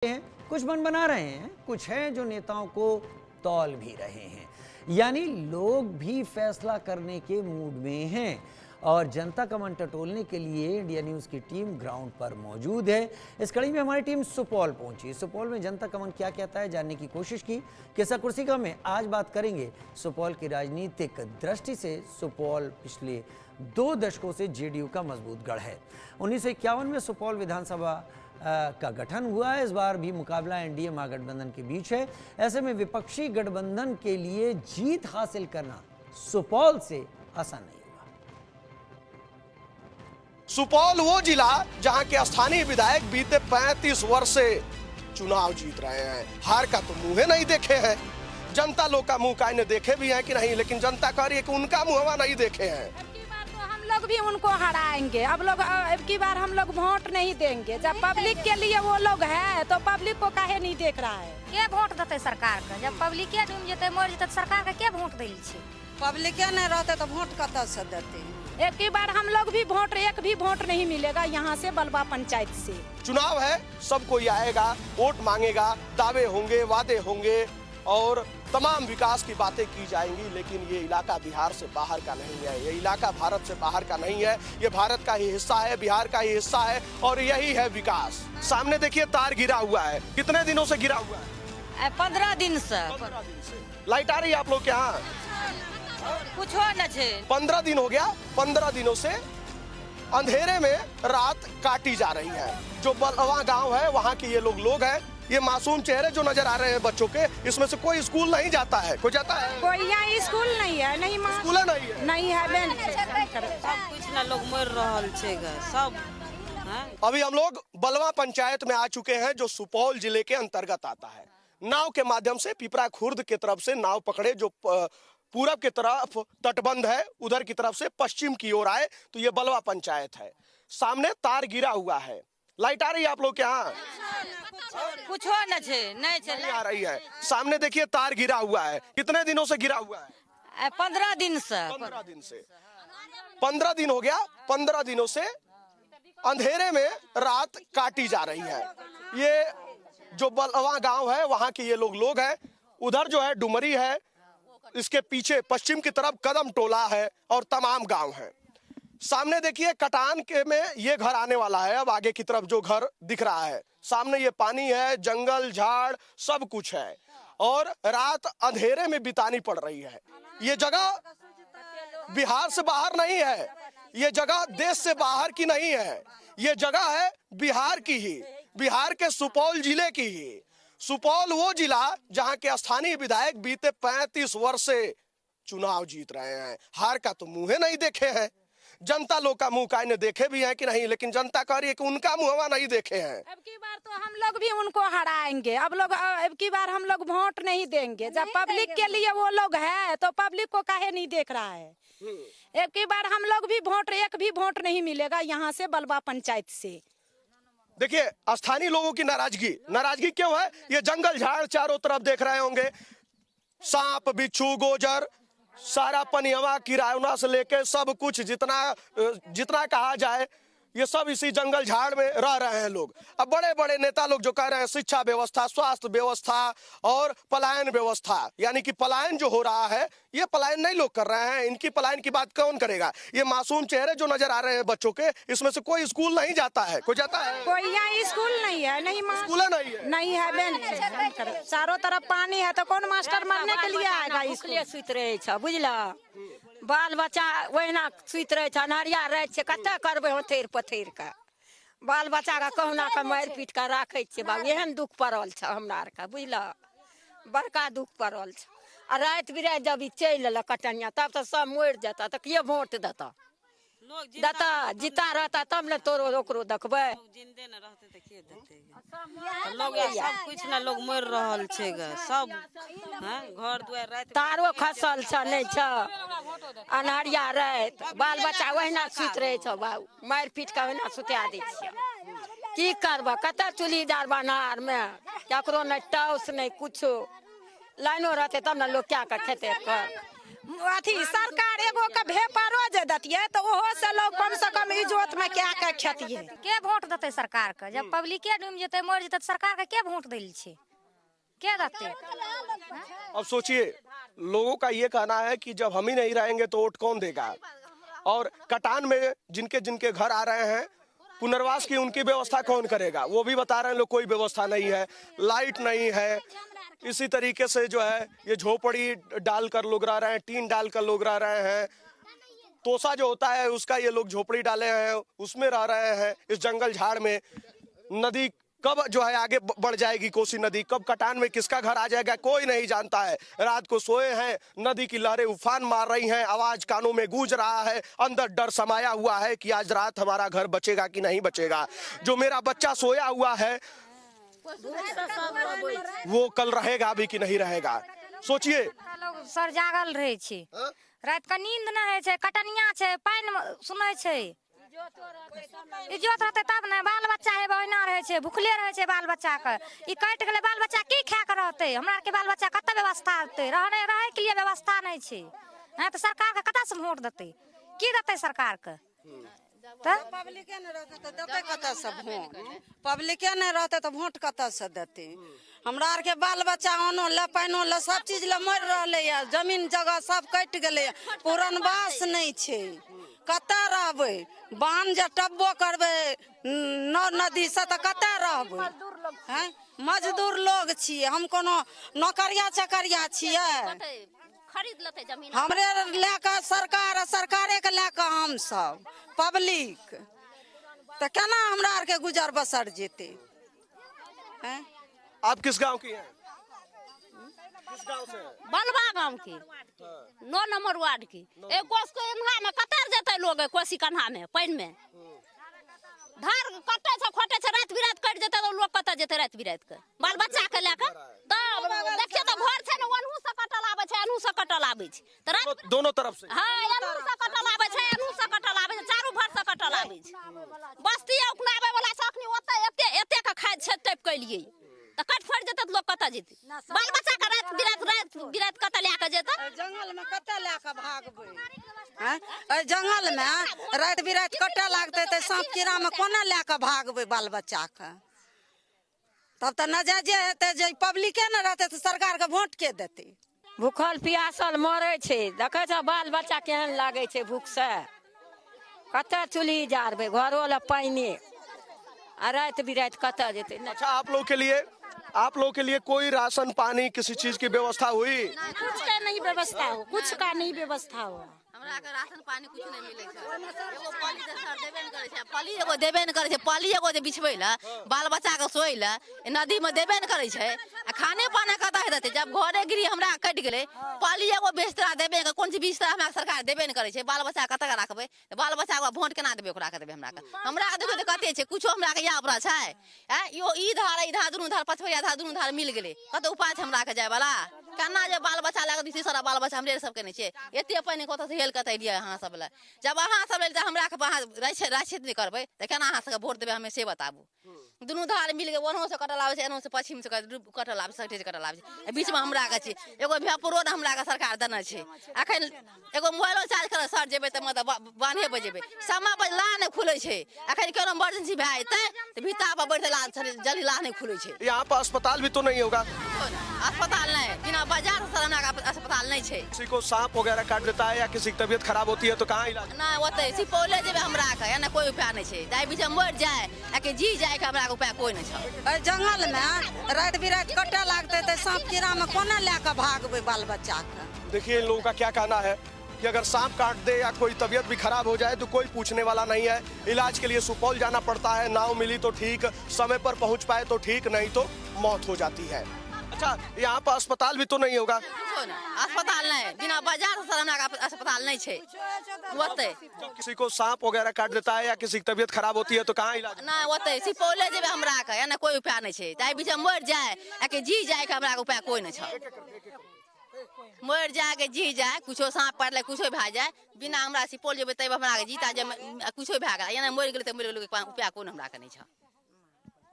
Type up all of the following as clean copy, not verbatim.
हैं, कुछ मन बना रहे हैं, कुछ हैं जो नेताओं को तौल भी रहे हैं। यानी लोग भी फैसला करने के मूड में हैं और जनता का मन टटोलने के लिए इंडिया न्यूज़ की टीम ग्राउंड पर मौजूद है। इस कड़ी में हमारी टीम सुपौल पहुंची। सुपौल में जनता का मन क्या कहता है जानने की कोशिश की। किस्सा कुर्सी का में आज बात करेंगे सुपौल की राजनीतिक दृष्टि से। सुपौल पिछले 2 दशकों से जेडीयू का मजबूत गढ़ है। 1951 में सुपौल विधानसभा का गठन हुआ है। इस बार भी मुकाबला एनडीए महागठबंधन के बीच है। ऐसे में विपक्षी गठबंधन के लिए जीत हासिल करना सुपौल से आसान नहीं होगा। सुपौल वो जिला जहां के स्थानीय विधायक बीते 35 वर्ष से चुनाव जीत रहे हैं। हार का तो मुंह नहीं देखे हैं। जनता लोग का मुंह काहे देखे भी है कि नहीं, लेकिन जनता कह रही है कि उनका मुंहवा नहीं देखे हैं। लोग भी उनको हराएंगे। अब की बार हम लोग वोट नहीं देंगे। जब पब्लिक के लिए वो लोग है तो पब्लिक को काहे नहीं देख रहा है। के वोट देते सरकार का? जब पब्लिक डूब जेते मर जेते सरकार का के वोट दै छै? पब्लिक नहीं रहते तो वोट कत से देते। एक की बार हम लोग भी एक भी वोट नहीं मिलेगा यहाँ से बलवा पंचायत से। चुनाव है, सब कोई आएगा, वोट मांगेगा, दावे होंगे, वादे होंगे और तमाम विकास की बातें की जाएंगी। लेकिन ये इलाका बिहार से बाहर का नहीं है, ये इलाका भारत से बाहर का नहीं है। ये भारत का ही हिस्सा है, बिहार का ही हिस्सा है और यही है विकास। सामने देखिए तार गिरा हुआ है। कितने दिनों से गिरा हुआ है? 15 दिन से। 15 दिन से लाइट आ रही है आप लोग के यहाँ? कुछ हो न छे। 15 दिन हो गया। 15 दिनों से अंधेरे में रात काटी जा रही है। जो बलवा गांव है वहाँ के ये लोग हैं। ये मासूम चेहरे जो नजर आ रहे हैं बच्चों के, इसमें से कोई स्कूल नहीं जाता है। कोई जाता है? कोई यहाँ स्कूल नहीं है, नहीं स्कूल नहीं है, नहीं है। सब कुछ न लोग मर रहल छे ग सब। अभी हम लोग बलवा पंचायत में आ चुके हैं जो सुपौल जिले के अंतर्गत आता है। नाव के माध्यम से पिपरा खुर्द के तरफ से नाव पकड़े जो पूरब के तरफ तटबंध है, उधर की तरफ से पश्चिम की ओर आए तो ये बलवा पंचायत है। सामने तार गिरा हुआ है। लाइट आ रही है आप लोग के यहाँ? कुछ हो न छे, नहीं आ रही है। सामने देखिए तार गिरा हुआ है। कितने दिनों से गिरा हुआ है? 15 दिन से। 15 दिन से 15 दिन हो गया। 15 दिनों से अंधेरे में रात काटी जा रही है। ये जो बलवा गांव है वहाँ के ये लोग हैं। उधर जो है डुमरी है, इसके पीछे पश्चिम की तरफ कदम टोला है और तमाम गांव है। सामने देखिए कटान के में ये घर आने वाला है। अब आगे की तरफ जो घर दिख रहा है, सामने ये पानी है, जंगल झाड़ सब कुछ है और रात अंधेरे में बितानी पड़ रही है। ये जगह बिहार से बाहर नहीं है, ये जगह देश से बाहर की नहीं है। ये जगह है बिहार की ही, बिहार के सुपौल जिले की ही। सुपौल वो जिला जहां के स्थानीय विधायक बीते 35 वर्ष से चुनाव जीत रहे हैं। हार का तो मुंह नहीं देखे हैं। जनता लोग का मुंह काहे देखे भी है कि नहीं, लेकिन जनता कह रही है कि उनका मुंहवा नहीं देखे हैं। अब की बार तो हम लोग भी उनको हराएंगे। अब की बार हम लोग वोट नहीं देंगे। जब पब्लिक के लिए वो लोग है तो पब्लिक को काहे नहीं देख रहा है। अब की बार हम लोग भी एक भी वोट नहीं मिलेगा यहाँ से बलवा पंचायत से। देखिए स्थानीय लोगों की नाराजगी क्यों है? ये जंगल झाड़ चारों तरफ देख रहे होंगे, सांप बिच्छू गोजर सारा पनियवा किराना से लेके सब कुछ जितना कहा जाए ये सब इसी जंगल झाड़ में रह रहे हैं लोग। अब बड़े बड़े नेता लोग जो कह रहे हैं शिक्षा व्यवस्था, स्वास्थ्य व्यवस्था और पलायन व्यवस्था, यानी कि पलायन जो हो रहा है ये पलायन नहीं लोग कर रहे हैं। इनकी पलायन की बात कौन करेगा? ये मासूम चेहरे जो नजर आ रहे हैं बच्चों के, इसमें से कोई स्कूल नहीं जाता है। कोई जाता है? कोई यहाँ स्कूल नहीं है, स्कूल नहीं है। चारों तरफ पानी है तो कौन मास्टर मारने के लिए आएगा? स्कूल सुत रहे छ, बुझला। बाल बच्चा वहीना सुत रहे छ, अन्हरिया रहे छै, कते करबे होथेर पथेर का। बाल बच्चा का कहुना के मार पीट के राखे छै। बाबू एहन दुख पड़ल छ हमरा आर का, बुझला। बड़का दुख पड़ल छ। आ रात बिरात जब चल अल कटनिया तब तो सब मर जाता तो के वोट देता? जीता रहता तब न तोरो ओकरो देखबै। जिंदे न रहते त के देते? लोग सब कुछ न लोग मर रहल छे ग सब। घर दुआर रात तारो खसल छ नहीं छ, अन्हरिया रात बाल बच्चा वहीना सुत रहे छ। बाबू मार पीट के वहीना सुता दै छियै। की करबा? कते चुली जारबा नहार में केकरो नहीं टाउस नहीं कुछो। लाइनो रहते तब न लोग क्या कर खेते कर। अथी सरकार एगो के भेपरो जे दतिये तो ओहो से लोग कम से कम इज्जत में क्या के खेतिए। के वोट देते सरकार के? जब पब्लिके डूम जेते मर जेते सरकार के के वोट देल छे? के देते? अब सोचिए, लोगों का ये कहना है कि जब हम ही नहीं रहेंगे तो वोट कौन देगा। और कटान में जिनके जिनके घर आ रहे हैं, पुनर्वास की उनकी व्यवस्था कौन करेगा? वो भी बता रहे हैं लोग कोई व्यवस्था नहीं है, लाइट नहीं है। इसी तरीके से जो है ये झोपड़ी डालकर लोग रह रहे हैं, टीन डालकर लोग रह रहे हैं। तोसा जो होता है उसका ये लोग झोपड़ी डाले हैं, उसमें रह रहे हैं इस जंगल झाड़ में। नदी कब जो है आगे बढ़ जाएगी, कोसी नदी कब कटान में किसका घर आ जाएगा कोई नहीं जानता है। रात को सोए हैं, नदी की लहरें उफान मार रही हैं, आवाज कानों में गूंज रहा है, अंदर डर समाया हुआ है कि आज रात हमारा घर बचेगा कि नहीं बचेगा। जो मेरा बच्चा सोया हुआ है वो कल रहेगा भी कि नहीं रहेगा। सोचिए, लोग सर जागल रहे छे, रात का नींद न है छे, कटनिया छे, पानी सुनै छे। इज्जत रहते तब ने। बाल बच्चा है बहिना रहे छे, भूखले रहे छे बाल बच्चा के। ई कट गेले बाल बच्चा की खा के रहते? हमरा के बाल बच्चा कत व्यवस्था होते? रहे के लिए व्यवस्था नहीं छे। हां तो सरकार के कता से वोट देते? की देते सरकार के? पब्लिके नहीं रहते तो देते कतऽ से वोट? पब्लिके नहीं रहते तो वोट कतऽ से देते? हमरा आर के बाल बच्चा अनो ले पानो ले सब चीज ले मर रहले है, जमीन जगह सब कट गेले, पुरनवास नहीं छे। कतऽ रहबै? बांध जे टब्बो करबै नदी से तो कतऽ रहबै? हैं मजदूर लोग छिए, हम कोनो नौकरिया चकरिया छिए? खरीद लेते जमीन हमरे लेकर सरकारे के लेकर हम सब पब्लिक तो केना हमरा आर के गुजर बसर जेते हैं? आप किस गांव की हैं? किस गांव से हैं? बलवा गांव की 9 नंबर वार्ड की। एक कोस को इन्हा में कतर जेते लोग कोसी कन्हा में पानी में धार कटे से खोटे से रात बिरात कट जेते तो लोग कत जेते रात बिरात के बाल बच्चा के लेकर? तब देखिए तो घर छै न, ओनहु से कटल आबै छै, एनहु से कटल आबै छै। त दोनों तरफ से? हां, एनहु से कटल आबै छै, एनहु से कटल आबै छै, चारू भर से कटल आबै छै। बस्ती अपनाबे वाला से अखनी ओते एते के खाद छै टप के लिए त कट फट जेते तो लोग कत जेते? बाल बच्चा के रात बिरात कत लेके जेते? जंगल में कतऽ लेके भागबै? हैं ए जंगल में रात बिरात कटे लागते तो सांप कीड़ा में कोना लेके भागबै बाल बच्चा के? तब तो नजायजे हेते। जे पब्लिके न रहते तो सरकार के वोट के देते? भूखल प्यासल मरे छे, देखे छ बाल बच्चा केहन लागे छे भूख से। कतऽ चूल्ही जारबै, घरो ले पानी आ रात बिरात कतऽ जेते? अच्छा, आप लोग के लिए कोई राशन पानी किसी चीज की व्यवस्था हुई? कुछ का नहीं व्यवस्था हो, कुछ का नहीं व्यवस्था हो। हमरा के राशन पानी कुछ नहीं मिले छै। एगो पाली से सर देबे न करे छै, पाली एगो देबे न करे छै, पाली एगो जे बिछबै ला बाल बच्चा के सोइ ला नदी में देबे न करे छै। आ खाने पाना कतऽ हेतै? जब घरे गिरी हमरा कट गेले, पाली एगो बिस्तरा देबे के कोन चीज बिस्तरा हमरा सरकार देबे न करे छै। बाल बच्चा कतऽ के राखबै? बाल बच्चा के वोट केना देबे? ओकरा के देबे? हमरा के देबे त कते छै? कुछो हमरा के या अपरा छै? यो ई धार दुनू धार पछवैया धार दुनू धार मिल गेले, कत उपाय छै हमरा के जाय वाला? केना जे बाल बच्चा लगा दी सारा बाल बच्चा हमरे सब के नहीं छै। एते पानी कत से हेल कतै दिया अहाँ सब ले? जब अहाँ सब ले हमरा के राक्षित नहीं करबै त केना अहाँ सब वोट देबे? हमें से बताबू। दुनू धार मिल के ओनहो से कटल आबै छै, एनहो से पश्चिम से कटल आबै छै, से कटल आबै छै। बीच में हमरा के छै एगो भेपुरो हमरा के सरकार देना छै। अखन एगो मोबाइलो चार्ज कर सर जेबै त मतलब 12 बजेबै, समय पर ला नहीं खुले छै। अखन कोनो इमरजेंसी भए जेतै त भीता पर बैठे ला जल्दी ला नहीं खुले छै। यहाँ पर अस्पताल भी तो नहीं होगा? अस्पताल नहीं, बिना बाजार से हमरा का अस्पताल नहीं छै। किसी को सांप वगैरह काट देता है या किसी की तबीयत खराब होती है तो कहाँ इलाज? ना ओते सिपौले जेबे हमरा के, एने कोई उपाय नहीं छै। दाई बीच मर जाए आ के जी जाए के हमरा के उपाय कोई नहीं छै। ए जंगल में रात बिरात कटे लागते तो सांप कीड़ा में कोना लेके भागबै बाल बच्चा के? देखिए, इन लोगों का क्या कहना है कि अगर सांप काट दे या कोई तबीयत भी खराब हो जाए तो कोई पूछने वाला नहीं है। इलाज के लिए सुपौल जाना पड़ता है, नाव मिली तो ठीक, समय पर पहुंच पाए तो ठीक, नहीं तो मौत हो जाती है। अच्छा, यहाँ पर अस्पताल भी तो नहीं होगा? अस्पताल नहीं, बिना बाजार से हमरा का अस्पताल नहीं छै। ओते किसी को सांप वगैरह काट देता है या किसी की तबीयत खराब होती है तो कहाँ इलाज? ना ओते सिपौले जेबे हमरा के, एने कोई उपाय नहीं छै। दाई बीच मर जाए आ के जी जाए के हमरा के उपाय कोई नहीं छै। मर जाए के जी जाए, कुछो सांप पड़ले कुछो भए जाए, बिना हमरा सिपौल जेबे तब हमरा के जीता जे कुछो भए गेल, एने मर गेल त मर गेल, उपाय कोन हमरा के नहीं छै।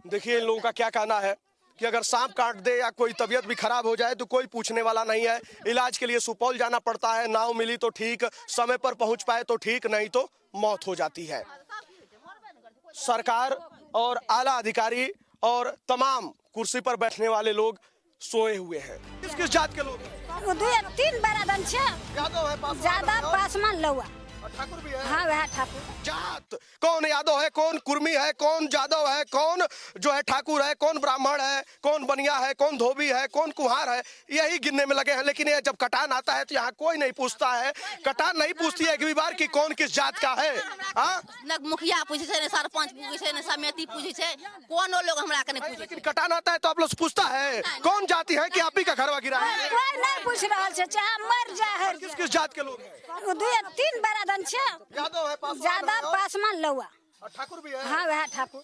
देखिए, इन लोगों का क्या कहना है कि अगर सांप काट दे या कोई तबीयत भी खराब हो जाए तो कोई पूछने वाला नहीं है। इलाज के लिए सुपौल जाना पड़ता है, नाव मिली तो ठीक, समय पर पहुंच पाए तो ठीक, नहीं तो मौत हो जाती है। सरकार और आला अधिकारी और तमाम कुर्सी पर बैठने वाले लोग सोए हुए हैं। किस किस जात के लोग हैं? 3 बरादन छे, यादव है, ज्यादा पासवान लौआ। ठाकुर भी है। हाँ वह ठाकुर। जात कौन यादव है, कौन कुर्मी है, कौन जादव है, कौन जो है ठाकुर है, कौन ब्राह्मण है, कौन बनिया है, कौन धोबी है, कौन कुम्हार है, यही गिनने में लगे हैं। लेकिन ये जब कटान आता है तो यहाँ कोई नहीं पूछता है, कटान नहीं पूछती है कि बार की कौन किस जात का है। न मुखिया पूछे छे, न सरपंच पूछे छे, न समिति पूछे छे, कोनो लोग हमरा के नहीं पूछे। लेकिन कटान आता है तो आप लोग पूछता है कौन जाति है कि आप ही का घरवा गिरा है? कोई नहीं पूछ रहा है, चाहे मर जाए। किस किस जात के लोग हैं? 3 बरादन छे, यादव है, ज्यादा पासवान लौआ। ठाकुर भी है। हाँ वह ठाकुर।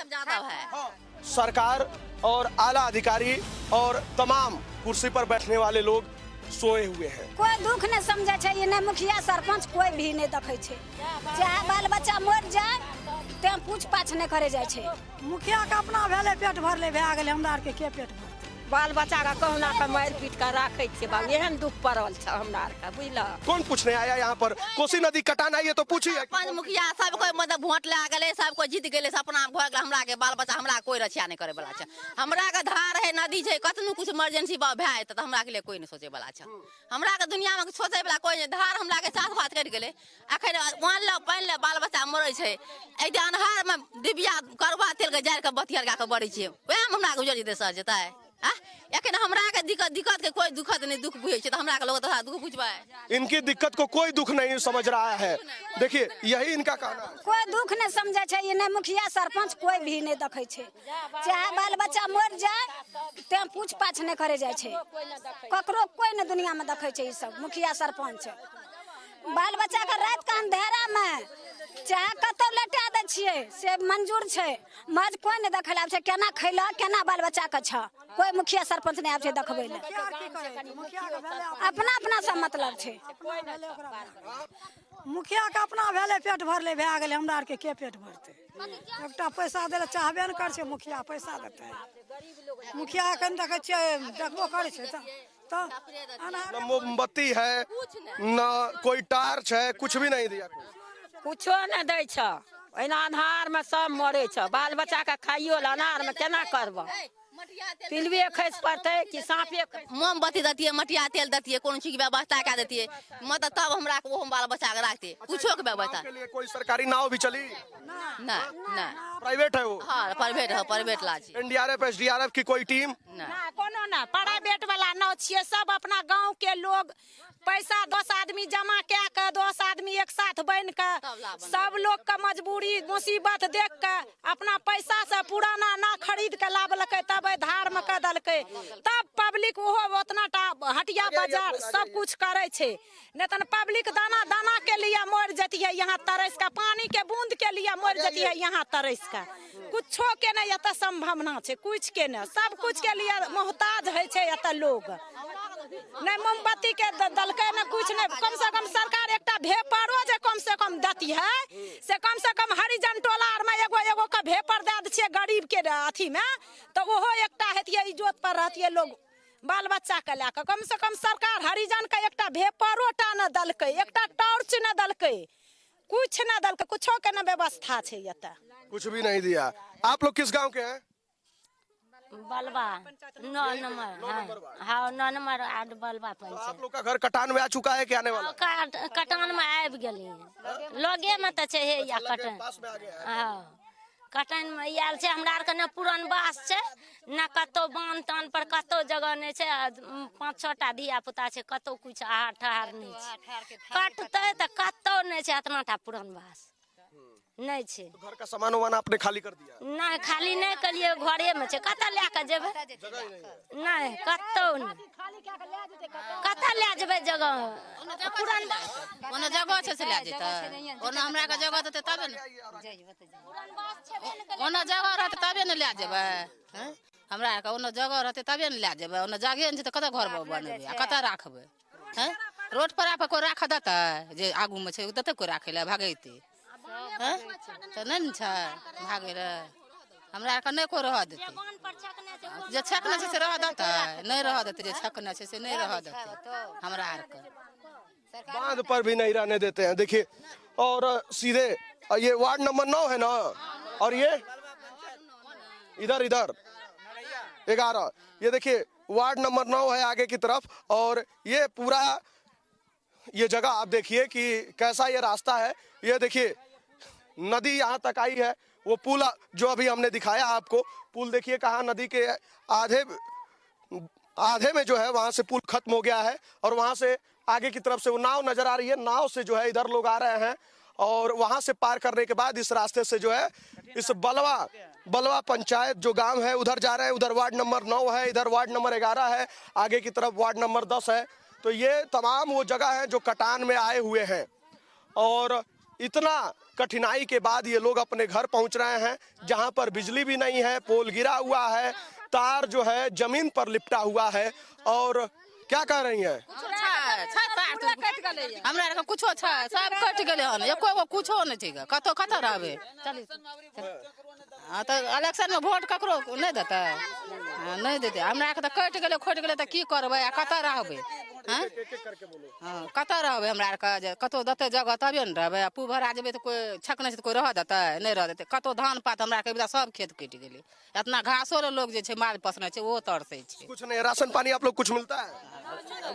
ज्यादा है। सरकार और आला अधिकारी और तमाम कुर्सी पर बैठने वाले लोग सोए हुए हैं। कोई दुख नहीं समझे छे, ये नहीं मुखिया सरपंच कोई भी नहीं देखे छे। चाहे बाल बच्चा मर जाए ते पूछ पाछ नहीं करे जाए छे। मुखिया के अपना भेले पेट भरले भए गेले, हमरा आर के पेट भर। बाल बच्चा का कहुना के मारि पीट के राखे छे बाबू, एहन दुख पड़ल छ हमरा आर के, बुझल। कौन पूछने आया यहाँ पर? कोसी नदी कटान आई है तो पूछिए। पंच मुखिया सब कोई मतलब वोट ले गेले, सब कोई जीत गेले, अपना घर गेल, हमरा के बाल बच्चा हमरा कोई रक्षा नहीं करे वाला छ। हमरा के धार है, नदी छै, कतनो कुछ इमरजेंसी भए जेतै त हमरा के लिए कोई नहीं सोचे वाला छ। हमरा के दुनिया में सोचे वाला कोई नहीं। धार हमरा के चास भात कट गेले, अखन मान ल पानि ले बाल बच्चा मरै छै, ए अन्हार में डिबिया करवा तेल के जार के बतियार के बड़ी छै, वएह में हमरा गुजर जेतै सर जेतै। एखन हमरा के दिक्कत के कोई दुखत नहीं, दुख बुझे छै त हमरा के लोग तो दुख बुझबे। इनकी दिक्कत को कोई दुख नहीं समझ रहा है। देखिए यही इनका कहना है। कोई दुख नहीं समझे छे, ये नहीं मुखिया सरपंच कोई भी नहीं देखे छे। चाहे बाल बच्चा मर जाए ते पूछ पाछ नहीं करे जाए छे, ककरो कोई नहीं दुनिया में देखे छे। ई सब मुखिया सरपंच बाल बच्चा के रात के अंधेरा में चाहे कतौ लटा दे छिए से मंजूर छे, मज कोई नहीं देखल आब छे केना खैला केना बाल बच्चा के छ। कोई मुखिया सरपंच नहीं आब छे देखबै ले, अपना अपना सब मतलब छे। मुखिया के अपना भेले पेट भरले भए गेले, हमरा आर के पेट भरते। एकटा पैसा दे चाहबे न कर छे, मुखिया पैसा देते। मुखिया के देखे छे देखबो करे छे तो न मोमबत्ती है, न कोई टार्च है, कुछ भी नहीं दिया। कुछो नहीं दै छ, एना अन्हार में सब मरे छ। बाल बच्चा के खाइयो ल अन्हार में केना करब? पिलवे खस पड़ते कि सांपे? मोमबत्ती देतिए, मटिया तेल देतिए, कोनो चीज के व्यवस्था कए देतिए, मतलब तब हमरा के वो बाल बच्चा के राखते। कुछो के व्यवस्था के लिए कोई सरकारी नाव भी चली? ना ना, प्राइवेट है वो। हाँ प्राइवेट है, प्राइवेट लाज। एनडीआरएफ एसडीआरएफ की कोई टीम ना कोनो ना, प्राइवेट वाला नाव छिए। सब अपना गांव के लोग पैसा 10 आदमी जमा कए के 10 आदमी एक साथ बन के सब लोग के मजबूरी मुसीबत देख के अपना पैसा से पुराना ना खरीद के लाबलकै, तब धार में के दलकै, तब पब्लिक ओहो उतना टा हटिया बाजार सब कुछ करे छे। नहीं तो पब्लिक दाना दाना के लिए मर जतिए यहाँ तरस का, पानी के बूंद के लिए मर जतिए यहाँ तरस का। कुछो के नहीं एत संभावना छे, कुछ के नहीं, सब कुछ के लिए मोहताज है छे एत लोग। नहीं मोमबत्ती के दलकै न कुछ नहीं, कम से कम सरकार एकटा भेपरो जे कम से कम देती है, से कम से कम हरिजन टोला आर में एगो एगो के भेपर दे दै छियै गरीब के अथी में, तो ओहो एकटा हेतिए इज्जत पर रहतिए लोग बाल बच्चा के लेके। कम से कम सरकार हरिजन के एकटा भेपरो टा न दलकै, एकटा टॉर्च न दलकै, कुछ न दलकै, कुछो के न व्यवस्था छे एत। कुछ भी नहीं दिया। आप लोग किस गांव के हैं? बलबा 9 नंबर। हाँ 9 नंबर आठ बलबा पंचायत। आप लोग का घर कटान में आ चुका है कि आने वाला? कटान में आबि गेली, लगे में तो छे हे या कटान। हाँ कटान में आयल छे। हमरा आर के न पुरान बास छे, न कतो बांध तान पर कतो जगह नहीं छे। 5-6 टा धिया पुता छे, कतो कुछ आहार ठहार नहीं छे। कटते तो कतो नहीं छे, इतना टा पुरान बास नहीं छे। तो घर का सामान वामान आपने खाली कर दिया? नहीं खाली नहीं करिए, घरे में छे। कत ले के जेबे? नहीं कतो नहीं, कत ले जेबे जगह? पुरान ओना जगह छे से ले जेतै, ओना हमरा के जगह देतै तबे ने, ओना जगह रहतै तबे ने ले जेबै। हैं हमरा के ओना जगह रहतै तबे ने ले जेबै, ओना जगह नहीं छै त कतऽ घर बनेबै आ कतऽ राखबै? हैं रोड पर आप कोई राख देतै जे आगू में छै देतै कोई राखै ले भागैते? तो नहीं न छै भागे रे। हमरा के नहीं कोई रह देते जे छकने से रह देते नहीं रह देते जे छकने से नहीं रह देते हमरा के बांध पर भी नहीं रहने देते हैं। देखिए और सीधे ये वार्ड नंबर 9 है ना, और ये इधर 11, ये देखिए वार्ड नंबर 9 है आगे की तरफ। और ये पूरा ये जगह आप देखिए कि कैसा ये रास्ता है। ये देखिए नदी यहाँ तक आई है, वो पुल जो अभी हमने दिखाया आपको, पुल देखिए कहाँ नदी के आधे में जो है वहां से पुल खत्म हो गया है। और वहां से आगे की तरफ से वो नाव नजर आ रही है, नाव से जो है इधर लोग आ रहे हैं। और वहां से पार करने के बाद इस रास्ते से जो है इस बलवा पंचायत जो गांव है उधर जा रहे हैं। उधर वार्ड नंबर 9 है, इधर वार्ड नंबर 11 है, आगे की तरफ वार्ड नंबर 10 है। तो ये तमाम वो जगह है जो कटान में आए हुए हैं। और इतना कठिनाई के बाद ये लोग अपने घर पहुंच रहे हैं, जहां पर बिजली भी नहीं है, पोल गिरा हुआ है, तार जो है जमीन पर लिपटा हुआ है। और क्या कह रही हैं? हमरा के कुछो छै सब कट गेले हन, एको गो कुछो नहीं ठीक कतो कतो रहबे। हां तो इलेक्शन में वोट ककरो नहीं देते, नहीं देते हमरा के तो कट गेले खोट गेले तो की करबे आ कतो रहबे। हां कतो रहबे हमरा के कतो देते जगह तबे न रहबे। पू भरा जेबे तो कोई छकने से कोई रह देते नहीं रह देते। कतो धान पात हमरा के बिदा सब खेत कट गेले, इतना घासो रे लोग जे छै माल पसने छै वो तरसे छै। कुछ नहीं, राशन पानी आप लोग कुछ मिलता है?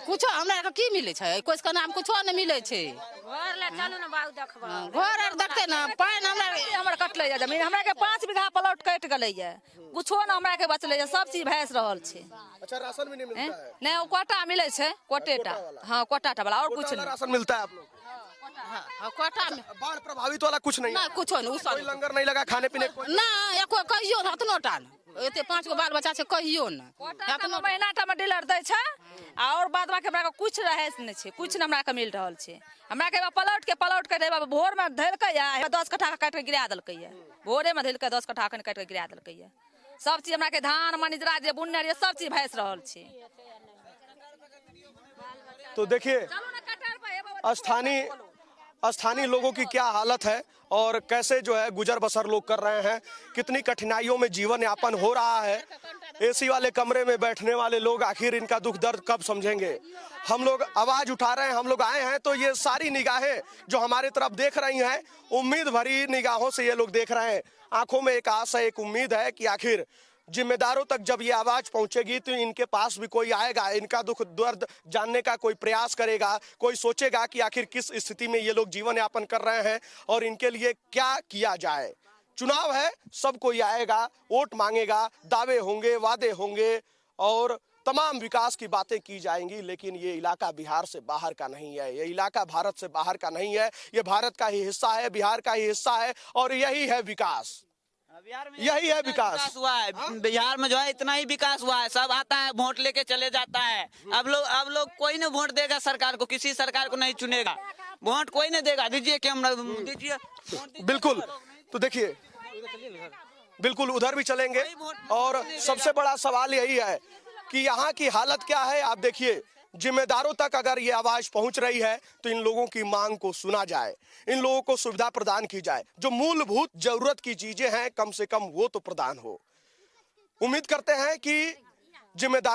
कुछ हमरा के की मिले छै, कोई के नाम कुछो नहीं मिले छै। घर ले चलू न बाबू देखबा, घर आर देखते न पानी हमर कटले या जमीन, हमरा के 5 बीघा प्लॉट कट गेले या, कुछो न हमरा के बचले या, सब चीज भैंस रहल छै। अच्छा राशन भी नहीं मिलता है? नहीं वो कोटा मिले छै, कोटेटा। हां कोटाटा वाला, और कुछ कोटा नहीं। राशन मिलता है आप लोग? हां कोटा में बाढ़ प्रभावित वाला कुछ नहीं? ना कुछो नहीं, कोई लंगर नहीं लगा खाने पीने को? ना एको कहियो न हतनो टान एते 5 गो बाल बच्चा छै कहियो न कोटा महीना टा में डीलर दै छै, और बाद में हमरा के कुछ रहे नहीं छै, कुछ न हमरा के मिल रहल छै। हमरा के प्लॉट के देबा भोर में धैलकै या 10 कट्ठा काट के गिरा देलकै या, भोरे में धैलकै 10 कट्ठा काट के गिरा देलकै या। सब चीज हमरा के धान मनिजरा जे बुनने रे सब चीज भैंस रहल छै। तो देखिए स्थानीय लोगों की क्या हालत है और कैसे जो है गुजर बसर लोग कर रहे हैं, कितनी कठिनाइयों में जीवन यापन हो रहा है। एसी वाले कमरे में बैठने वाले लोग आखिर इनका दुख दर्द कब समझेंगे। हम लोग आवाज उठा रहे हैं, हम लोग आए हैं तो ये सारी निगाहें जो हमारे तरफ देख रही हैं, उम्मीद भरी निगाहों से ये लोग देख रहे हैं। आंखों में एक आस है, एक उम्मीद है कि आखिर जिम्मेदारों तक जब ये आवाज पहुंचेगी तो इनके पास भी कोई आएगा, इनका दुख दर्द जानने का कोई प्रयास करेगा, कोई सोचेगा कि आखिर किस स्थिति में ये लोग जीवन यापन कर रहे हैं और इनके लिए क्या किया जाए। चुनाव है, सब कोई आएगा, वोट मांगेगा, दावे होंगे, वादे होंगे और तमाम विकास की बातें की जाएंगी। लेकिन ये इलाका बिहार से बाहर का नहीं है, ये इलाका भारत से बाहर का नहीं है, ये भारत का ही हिस्सा है, बिहार का ही हिस्सा है और यही है विकास, यही है विकास हुआ है। बिहार में जो है इतना ही विकास हुआ है, सब आता है वोट लेके चले जाता है। अब लोग कोई नहीं वोट देगा सरकार को, किसी सरकार को नहीं चुनेगा, वोट कोई नहीं देगा। दीजिए कैमरा दीजिए। बिल्कुल, तो देखिए बिल्कुल उधर भी चलेंगे और सबसे बड़ा सवाल यही है कि यहाँ की हालत क्या है। आप देखिए जिम्मेदारों तक अगर ये आवाज पहुंच रही है तो इन लोगों की मांग को सुना जाए, इन लोगों को सुविधा प्रदान की जाए, जो मूलभूत जरूरत की चीजें हैं कम से कम वो तो प्रदान हो। उम्मीद करते हैं कि जिम्मेदार